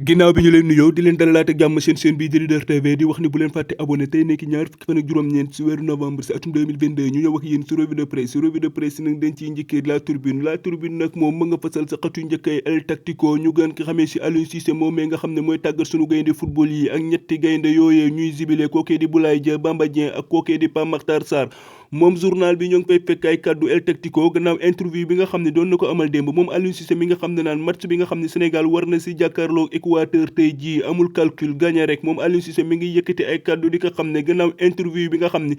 ginnaaw bi ñu leen nuyoo di leen dalalaat ak jàmm seen bii di Leader TV di wax ni bu leen fàtte abonné tey nekk ñaar fukki fan ak juróom-ñeent si weeru novembre si atum 2022 ñu ñëw ak yéen si revue de presse nag dañ ciy njëkkee La Tribune nag moom ma nga fasal sa xatu njëkkay El Tactico ñu gën ko xamee si Aliou Cissé moom nga xam ne mooy tàggat sunu gaynde football yi ak ñetti gaynde yooyee ñuy zibile kookee di Boulaye Dia Bamba Dieng ak kookee di Pape Makhtar Sarr moom journal bi ñoo ngi fay fekk ay kaddu El Tactico gannaaw interview bi nga xam ne doon na ko amal démb moom Aliou Cissé mi nga xam ne naan match bi nga xam ne Sénégal war na si jàkkaarloo Équateur tey jii amul calcul gagné rek moom Aliou Cissé mi ngi yëkkati ay kaddu di ko xam ne gannaaw interview bi nga xam ne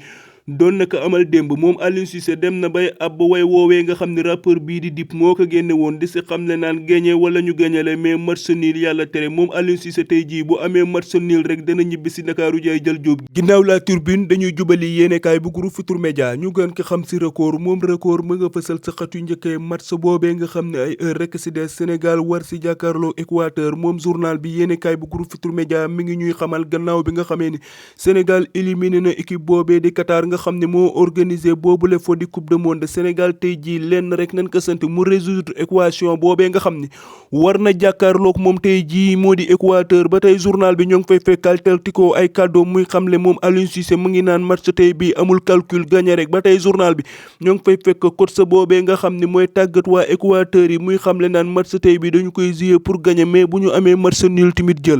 doon na ko amal démb moom Aliou Cissé dem na bay ab way woowee nga xam ne rappeur bii di Dip moo ko génne woon di si xam ne naan gagné wala ñu gagné mais match nul yàlla tere moom Aliou Cissé tey jii bu amee match nul rek dana ñibbi si Ndakaaru jaay jël jóob ginnaaw La Tribune dañuy jubali yéenekaay bu groupe Futurs Médias ñu gën ko xam si record moom record mu nga fësal sa xat yu njëkkee match boobee nga xam ne ay heure rek si des Sénégal war si jàkkaarloo Équateur moom journal bi yéenekaay bu groupe Futurs Médias mi ngi ñuy xamal gannaaw bi nga xamee ni Sénégal éliminé na équipe boobee di Qatar nga xam ne moo organisé boobule fo di coupe du monde Sénégal tey jii lenn rek nañ ko sant mu résoudre équation boobee nga xam ne war na jàkkaarloog moom tey jii moo di Équateur ba tey journal bi ñoo ngi fay fekkal Tactico ay kàddoom muy xamle moom Aliou Cissé mu ngi naan match tey bii amul calcul gagné rek ba tey journal bi ñoo ngi fay fekk coach sa boobee nga xam ne mooy tàggat waa Équateur yi muy xamle naan match tey bi dañu koy jouer pour gagner mais bu ñu amee match nul tamit jël